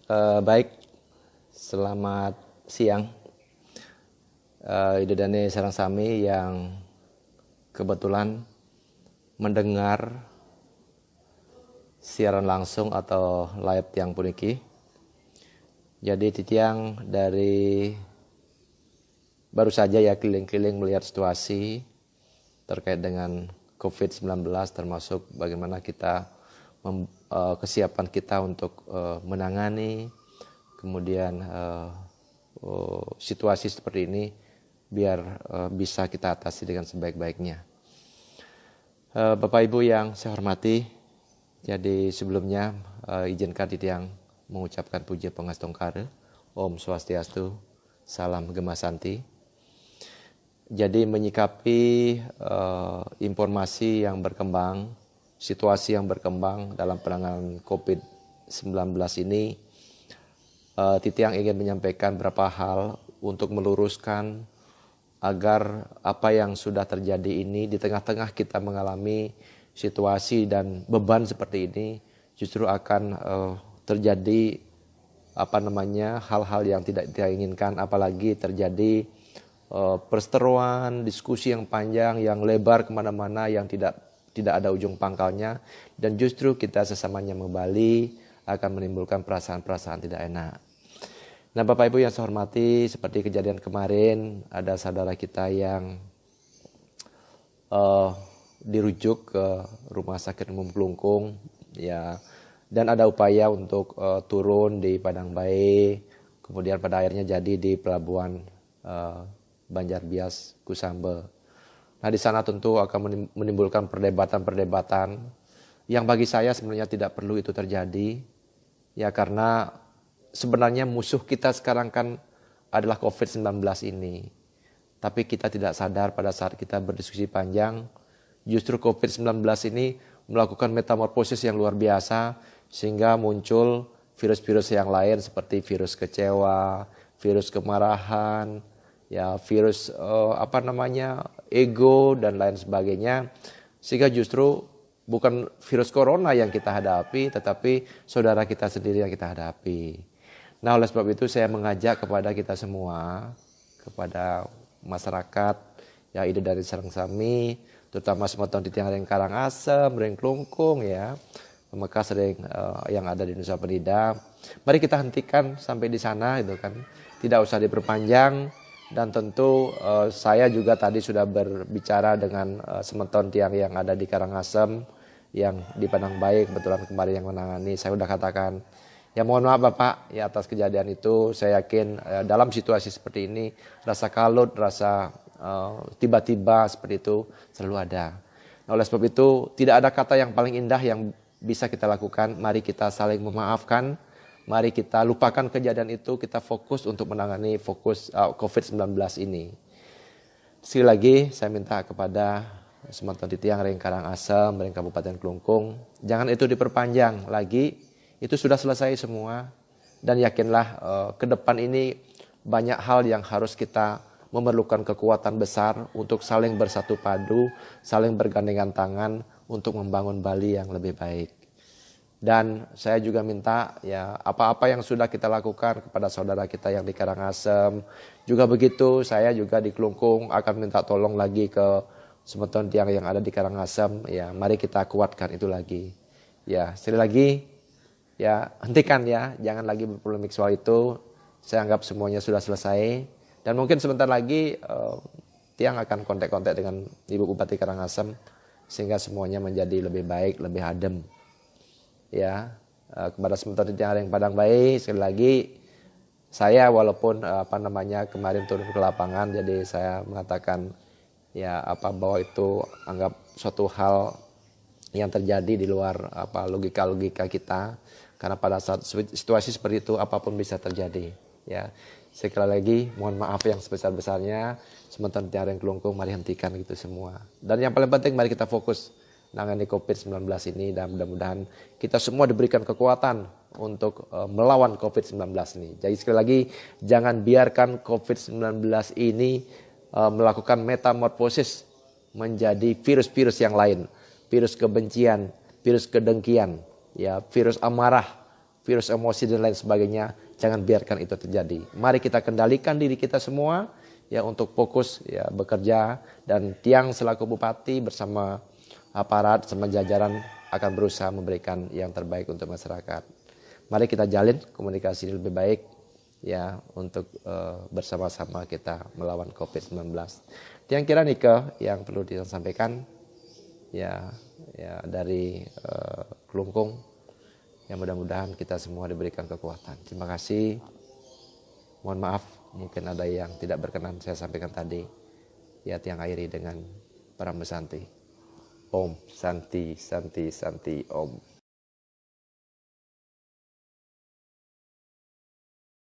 Baik, selamat siang. Idodane sareng sami yang kebetulan mendengar siaran langsung atau live tiang puniki. Jadi titiang dari baru saja ya keliling-keliling melihat situasi terkait dengan COVID-19, termasuk bagaimana kita kesiapan kita untuk menangani kemudian situasi seperti ini biar bisa kita atasi dengan sebaik-baiknya. Bapak Ibu yang saya hormati, jadi sebelumnya izinkan titiang mengucapkan puji pangastongkare, Om Swastiastu, Salam Gema Santi. Jadi menyikapi informasi yang berkembang, situasi yang berkembang dalam penanganan COVID-19 ini, titiang ingin menyampaikan beberapa hal untuk meluruskan agar apa yang sudah terjadi ini di tengah-tengah kita mengalami situasi dan beban seperti ini justru akan terjadi hal-hal yang tidak kita inginkan, apalagi terjadi perseteruan, diskusi yang panjang, yang lebar kemana-mana, yang tidak ada ujung pangkalnya, dan justru kita sesamanya membali akan menimbulkan perasaan-perasaan tidak enak. Nah, Bapak Ibu yang saya hormati, seperti kejadian kemarin, ada saudara kita yang dirujuk ke Rumah Sakit Umum Kelungkung, ya, dan ada upaya untuk turun di Padang Bae, kemudian pada akhirnya jadi di Pelabuhan Banjarbias Kusambe. Nah, di sana tentu akan menimbulkan perdebatan-perdebatan yang bagi saya sebenarnya tidak perlu itu terjadi. Ya, karena sebenarnya musuh kita sekarang kan adalah COVID-19 ini. Tapi kita tidak sadar pada saat kita berdiskusi panjang, justru COVID-19 ini melakukan metamorfosis yang luar biasa sehingga muncul virus-virus yang lain seperti virus kecewa, virus kemarahan, ya, virus ego dan lain sebagainya, sehingga justru bukan virus corona yang kita hadapi, tetapi saudara kita sendiri yang kita hadapi. Nah, oleh sebab itu saya mengajak kepada kita semua, kepada masyarakat yang ada dari sareng sami, terutama semeton di tiang Reng Karangasem, Reng Kelungkung, ya, Mekaas yang ada di Nusa Penida. Mari kita hentikan sampai di sana, itu kan, tidak usah diperpanjang. Dan tentu saya juga tadi sudah berbicara dengan semeton tiang yang ada di Karangasem, yang di Padang Bae, kebetulan kemarin yang menangani. Saya sudah katakan, ya mohon maaf Bapak ya atas kejadian itu. Saya yakin dalam situasi seperti ini rasa kalut, rasa tiba-tiba seperti itu selalu ada. Nah, oleh sebab itu tidak ada kata yang paling indah yang bisa kita lakukan. Mari kita saling memaafkan. Mari kita lupakan kejadian itu, kita fokus untuk menangani COVID-19 ini. Sekali lagi saya minta kepada semeton titiang Reng Karangasem, Reng Kabupaten Kelungkung, jangan itu diperpanjang lagi, itu sudah selesai semua. Dan yakinlah ke depan ini banyak hal yang harus kita memerlukan kekuatan besar untuk saling bersatu padu, saling bergandengan tangan untuk membangun Bali yang lebih baik. Dan saya juga minta ya apa-apa yang sudah kita lakukan kepada saudara kita yang di Karangasem, juga begitu saya juga di Kelungkung akan minta tolong lagi ke semeton tiang yang ada di Karangasem, ya mari kita kuatkan itu lagi. Ya, sekali lagi ya hentikan ya, jangan lagi berpolemik soal itu. Saya anggap semuanya sudah selesai dan mungkin sebentar lagi tiang akan kontak-kontak dengan Ibu Bupati Karangasem sehingga semuanya menjadi lebih baik, lebih adem. Ya, kepada semeton tiang yang Padang Bae, sekali lagi saya walaupun kemarin turun ke lapangan, jadi saya mengatakan ya bahwa itu anggap suatu hal yang terjadi di luar logika kita, karena pada saat situasi seperti itu apapun bisa terjadi. Ya, sekali lagi mohon maaf yang sebesar-besarnya. Semeton tiang yang Kelungkung, mari hentikan gitu semua. Dan yang paling penting mari kita fokus menangani COVID-19 ini, dan mudah-mudahan kita semua diberikan kekuatan untuk melawan COVID-19 ini. Jadi sekali lagi jangan biarkan COVID-19 ini melakukan metamorfosis menjadi virus-virus yang lain, virus kebencian, virus kedengkian, ya, virus amarah, virus emosi dan lain sebagainya, jangan biarkan itu terjadi. Mari kita kendalikan diri kita semua ya untuk fokus ya bekerja, dan Tiang selaku bupati bersama aparat sama jajaran akan berusaha memberikan yang terbaik untuk masyarakat. Mari kita jalin komunikasi lebih baik ya untuk bersama-sama kita melawan COVID-19. Tiang kira Nike yang perlu disampaikan ya dari Kelungkung. Yang mudah-mudahan kita semua diberikan kekuatan. Terima kasih. Mohon maaf, mungkin ada yang tidak berkenan saya sampaikan tadi. Ya, Tiang akhiri dengan Param Santi. Om Santi Santi Santi Om.